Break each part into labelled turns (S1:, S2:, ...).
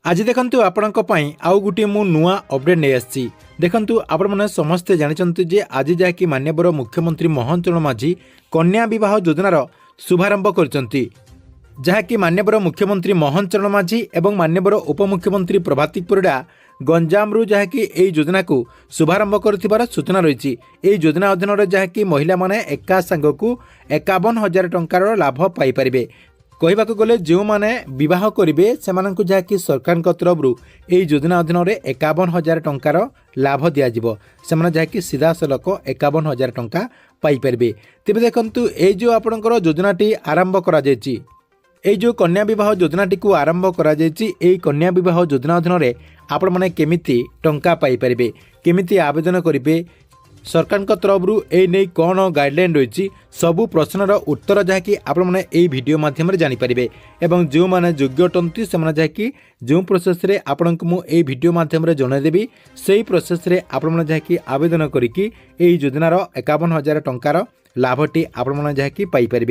S1: आज देखंतु आपणक पई आउ गुटी मु नुआ अपडेट नै आछि। देखंतु आपण माने समस्ते जानिचंती जे आज जाकी माननीय मुख्यमंत्री मोहन चरण माझी कन्या विवाह योजनार शुभारंभ करचंती। जहाँकि माननीय मुख्यमंत्री मोहन चरण माझी एवं माननीय उपमुख्यमंत्री प्रभाती परिडा गंजामरू जहाँकि एई योजना को शुभारंभ करथिबार सूचना रही। एई योजना अधीन जहाँकि महिला माने एका संगकू 51,000 टंकार लाभ पाई परिबे। कहवाक गले जो माने विवाह करेंगे से जहाँकि सरकार तरफ यही योजना अधीन 51,000 टंकार लाभ दिज्व से जहाँकि सीधा सलख 51,000 टंका पाइपर। तेज देखु ये जो आपणकर योजनाटी आरंभ करा जो कन्या विवाह योजनाटी को आरंभ करा कन्या विवाह योजना अधीन आपण मैंने केमिति टंका पाइपर, केमिति आवेदन करेंगे, सरकार तरफ नहीं कौन गाइडलाइन रही सबू प्रश्नर उत्तर जहाँकि आपण मैंने यही वीडियो माध्यम जानीपारे। एवं जो मैंने योग्य अटंती से जहाँकि जो प्रोसेस रे आपण को मुझे वीडियो माध्यम जनईदेवी से प्रोसेस रे आपण मैंने जहाँकि आवेदन करिकी एही योजनार 51,000 टंकार लाभटी आपण मैंने जहाँकि पाइपर।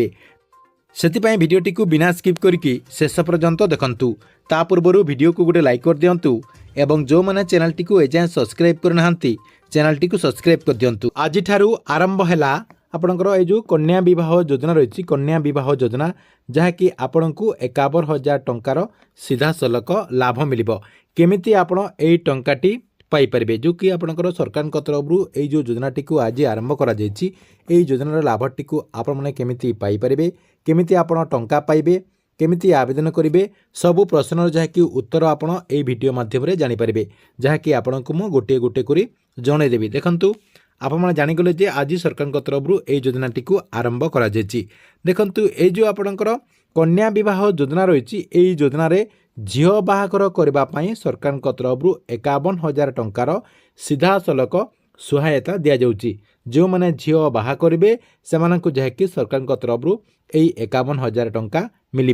S1: से वीडियोटी को बिना स्किप करके शेष पर्यंत देखंतु। ता पूर्व वीडियो को गोटे लाइक कर दिंतु एवं जो मैंने चैनल टी को एजाएं सब्सक्राइब करना चैनल टी को सब्सक्राइब कर दिंतु। आज आरंभ है आपणकर ये जो कन्या विवाह योजना रही कन्या विवाह योजना जहाँकि आपण को 51,000 टंकार सीधा सलख लाभ मिल केमिति आपण यही टंकाटी पाइपर। जो कि आपणकर सरकार तरफ यही जो योजनाटी को आज आरंभ करा योजनार लाभटी को आपण मैंने केमिति पाइपर, केमिति आपण टंका पाइबे, केमिति आवेदन करेंगे सबू प्रश्नर जहाँकि उत्तर आपण ए वीडियो माध्यम जानीपारे। जहाँकि आपण को मुझे गोटे गोटे कर जनईदेवी। देखंतु आपण जानीगले जे आज सरकार तरफ ये योजनाटी को आरंभ करा देखंतु ये जो आपणकर कन्या विवाह योजना रही योजन झील बाहाघर करने सरकार तरफ 51,000 टंकार सीधा सलख सहायता दि जाउची। जो मैंने झील बाहा करेंगे से जहाँकि सरकार तरफ यही 51,000 टंका मिल।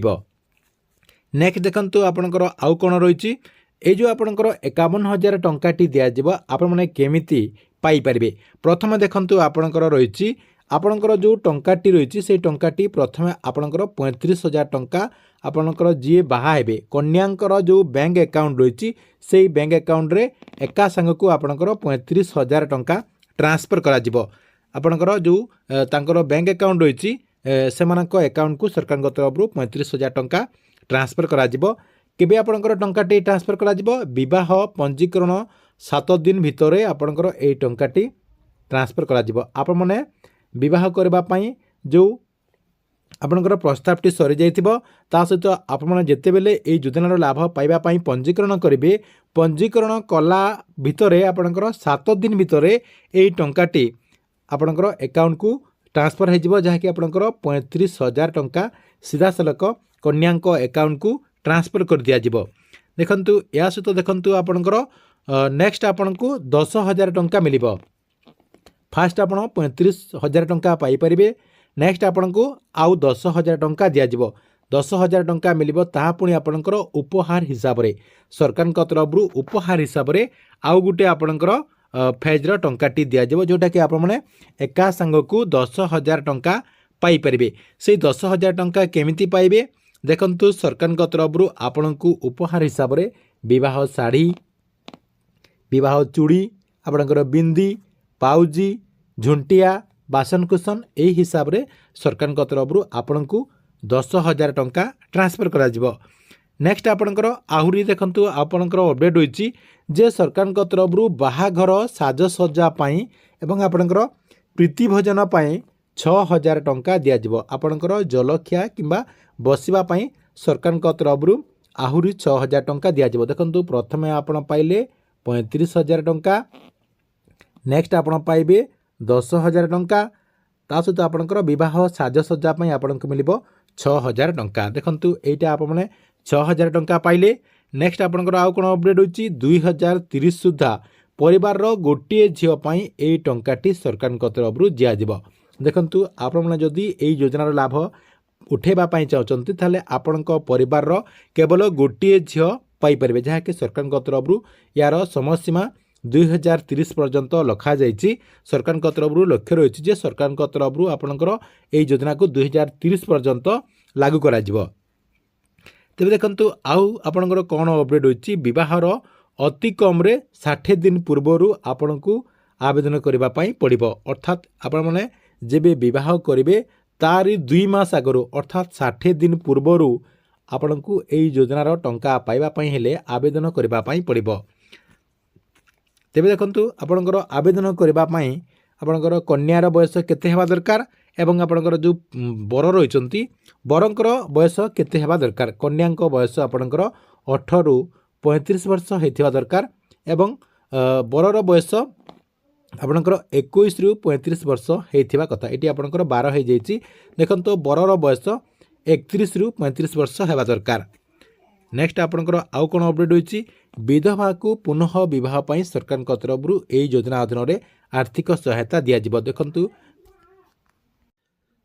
S1: नेक्स्ट देखंतु आपणकर आउ कौन रही ये जो आपणकर 51,000 टंकाटी दिज्व आपण मैंने केमिति पाइपर। प्रथम देखंतु आपणकर रही आपणकर जो टंकाटी रही से टंकाटी प्रथम आपणकर 35,000 टंका आपणकर जी बाहा हेबे कन्यांकर जो बैंक अकाउंट रही से बैंक अकाउंट रे एका संगकू आपणकर 35,000 टंका ट्रांसफर करा आपणकर जो तांकर बैंक अकाउंट रही से अकाउंट को सरकार तरफ 35,000 टंका ट्रांसफर करा केबे आपणकर टंकाटी ट्रांसफर करा विवाह पंजीकरण 7 दिन भितर आपणकर ए टंकाटी ट्रांसफर करा आपण माने विवाह करबा पई जो आपणकर प्रस्तावटी सरी जाइथिबो ता सहित आपण माने जेते बेले ए योजनार लाभ पाइबा पई पंजीकरण करेंगे पंजीकरण कला भितर आपणकर 7 दिन भितर ए टंकाटी आपणकर अकाउंट को ट्रांसफर हो जहाँकि आपणकर 35,000 टंका सीधा सलख कन्यांक अकाउंट को ट्रांसफर कर दिज्व। देखंतु या सहित देखंतु आपणकर नेक्स्ट आपण को 10,000 टंका मिल। फास्ट आपण 35,000 टंका पाइपर। नेक्स्ट आपण को आउ 10,000 टंका दिज्व। 10,000 टंका मिल ता पुणी आपणकर उपहार हिसाब रे सरकार तरफ उपहार हिसाब रे आउ गुटे आपणकर फेज्र टंकाटी दिज्व जोटा कि आपण मैंने एका संग को 10,000 टंका पाइपर। से 10,000 टंका केमिति पाइबे देखंतु सरकार तरफ आपण को उपहार हिसाब रे विवाह शाढ़ी, विवाह चूड़ी, आपणकर बिंदी, पाउजी, झुंटिया, बासनकुसन यही हिसाब रे सरकार तरफ आपण को 10,000 टंका ट्रांसफर करा जिवो। नेक्स्ट आपणकर आहुरी देखंतु आपणकर अपडेट होईची जे सरकार तरफ बाहाघर साजसज्जा पाई एवं आपणकर प्रीति भोजन पाई 6,000 टंका दिज्व। आपणकर जलखिया किंबा बसिबा पाई सरकार तरफ आहुरी 6,000 टंका दिज्व। देखंतु प्रथमे आपण पाइले 35,000 टंका, नेक्स्ट आपण पाइबे 10,000 टंका ता सहित आपणकर विवाह साजसज्जा पाई आपणको मिलिबो 6,000 टंका। देखंतु एटा आपण माने 6,000 टंका पाइले। नेक्स्ट आपणकर आउ कोन अपडेट होची 2030 सुधा परिवार रो गोटे झियो पाई एई टंकाटी सरकार तरफ दिज्व। देखंतु आपण माने जदी एई योजनार लाभ उठेबा पाई चाहचंती ताले आपणक परिवार रो केवल गोटे झियो पाई परिबे जहाँकि सरकार तरफ यार समय सीमा 2030 पर्यंत लखा जाइछि। सरकार तरफ लक्ष्य रही जे सरकार तरफ आपणकर एई योजना को 2030 पर्यंत लागू करा जिवो। तेज देखो आउ आपणकर कौन अपडेट होती बहर अति कम 60 दिन पूर्वर आपण को आवेदन करने पड़ो अर्थात आपण मैंने जेबे विवाह करेंगे तारी 2 मास आगु अर्थात 60 दिन पूर्वर आपण को यही योजनार टंका पाइबापी हेले आवेदन करने पड़ो। तेज देखो आपणकर आवेदन करने आपणकर कन्यार बयस केते हेबा दरकार एवं आपणकर जो बर रही बरंकर बयस केते हेबा दरकार कन्यांक बयस आपणकर 18 रु 35 वर्ष होइथिबा दरकार एवं बरर बयस आपणकर 21 रु 35 वर्ष होइथिबा कथा एटी आपणकर 12 हो जाइछि देखंतो बरर बयस 31 रु 35 वर्ष हेबा दरकार। नेक्स्ट आपणकर आउ कोन अपडेट होइछि विधवा को पुनः विवाह पई सरकार तरफ एई योजना अधीन रे आर्थिक सहायता दिया जिवो।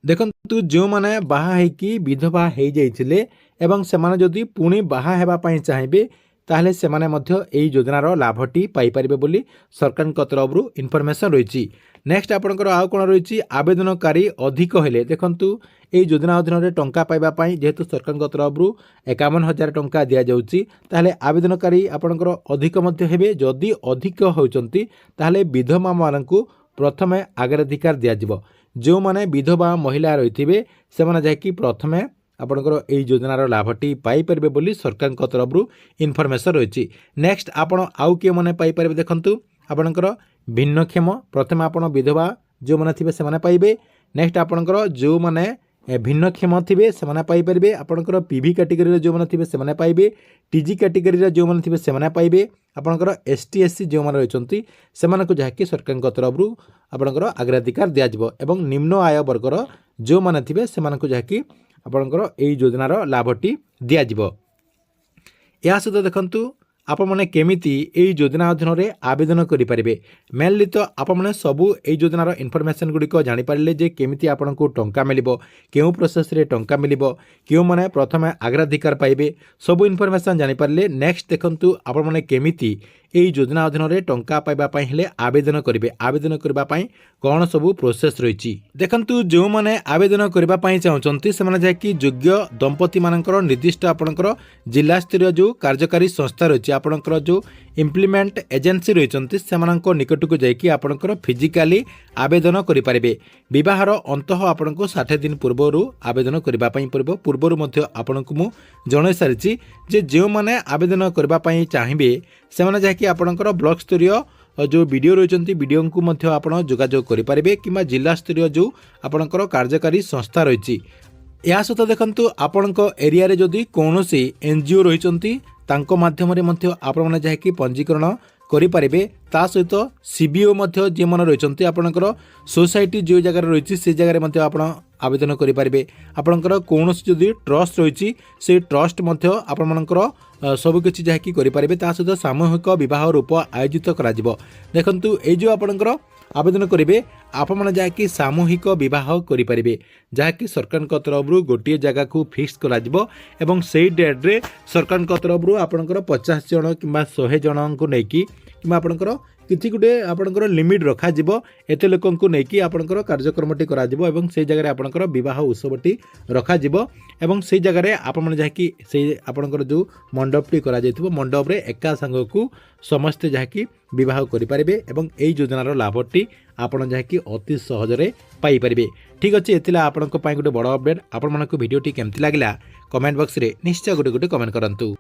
S1: देखंतु जो माने बाहा हेकी विधवा हे जाइथिले एवं सेमाने जदि पुणी बाहा हेबा पई चाहिबे ताहले सेमाने मध्य एई योजनार लाभटी पाई परिबे बोली सरकार तरफ इनफॉरमेशन रहिछि। नेक्स्ट आपणकर आउ कोन रहिछि आवेदनकारी अधिक हेले देखंतु एई योजना अधीन रे टंका पाइबा पई जेहेतु सरकार तरफ 51,000 टंका दिया जाउछि ताहले आवेदनकारी आपणकर अधिक मध्य हेबे जदि अधिक होउचंती ताहले विधवा माननकु प्रथमे अग्राधिकार दिया जिवो। जो माने विधवा महिला रहिथिबे सेमाने जाकी प्रथमे आपणकर एई योजनार लाभटी पाई परिबे बोली सरकार तरफ इनफॉरमेशन रहिछि। नेक्स्ट आपण आउ के माने पाई परिबे देखंतु आपणकर भिन्नक्षम प्रथमे आपण विधवा जो माने थिबे सेमाने पाइबे। नेक्स्ट आपणकर जो माने भिन्नक्षम थिबे सेमाने पाई परिबे आपणकर पीवी कैटेगरी रे जो माने थिबे सेमाने पाइबे टीजी कैटेगरी रे जो माने थिबे सेमाने पाइबे आपणकर एसटी एससी जो माने रहिसंती सेमानकु जाकी सरकार तरफ आपणकर अग्राधिकार दिया जिवो एवं निम्न आय वर्गर जो माने थिबे सेमानकु जाकी आपणकर एई योजनार लाभटी दिया जिवो। या सहित देखंतु आपण माने केमिति एई योजना अधीन रे आवेदन करि परिबे मेनली तो आपण माने सबु एई योजनार इनफॉरमेशन गुडी को जानि पारले जे केमिति आपण को टंका मिलिबो केउ प्रोसेस रे टंका मिलिबो केउ माने प्रथमे अग्राधिकार पाइबे सबु इनफॉरमेशन जानि पारले। नेक्स्ट देखंतु आपण माने केमिति एई योजना अधीन रे टंका पाइबा पई हेले आवेदन करिवे आवेदन करबा पई कोन सबु प्रोसेस रहिछि देखंतु जो माने आवेदन करबा पई चाहउचंती से माने जाकी योग्य दंपति मानकर निर्दिष्ट आपनकर जिला स्तरीय जो कार्यकारी संस्था रहिछि आपनकर जो इम्प्लीमेंट एजेंसी रहिचंती सेमानकर निकट को जाकी आपनकर फिजिकली आवेदन करि परिबे। विवाहर अंतः आपनको 60 दिन पूर्वरु आवेदन करबा पई पड़बो पूर्वरु मध्य आपनको मु जणाई सारिछि जे जो माने आवेदन करबा पई चाहिबे से माने जाकी आपनकर ब्लॉक स्तरीय जो वीडियो रही वीडियो को मध्य आपण जोगाजोग करें कि जिला स्तरीय जो आपणकर कार्यकारी संस्था रही या सहित देखंतु आपणक एरिया रे जदि कौनसी एनजीओ रही माध्यम आपण मैंने जहाँकि पंजीकरण करें ता सहित सीबीओ जे मन रही आपणकर सोसाइटी जो जगह रही से जगह आप आवेदन करें आपणकर कौन जदि ट्रस्ट रही से ट्रस्ट आपणकर सबकिछि जहाँकि करें ता सहित सामूहिक विवाह रूप आयोजित करा देखंतु ए जो आपणकर आवेदन करेंगे आपण मैंने जहाँकि सामूहिक विवाह करें जहाँकि सरकार तरफ गोटे जगह को फिक्स कर से डेट्रे सरकार तरफ आपणकर 50 जन कि 100 जन को लेकिन कि आपणकर किसी गोटे आपणकर लिमिट रखा एत लोक नहीं आपणकर कार्यक्रमटी करा से जगह आपणकर विवाह उत्सवटी रखा से जगह आपण जहाँकि से आपणकर जो मंडपटी करा मंडप रे एका संग को समस्ते जहाँकि विवाह करें यही योजनार लाभटी आपण जहाँकि अति सहजरे पाई परिबे। ठीक अच्छे एतिला आपणक पई गोटे बड़ अपडेट आपण मानक वीडियोटी केमति लागला कमेंट बॉक्स रे निश्चय गोटे कमेंट करंतु।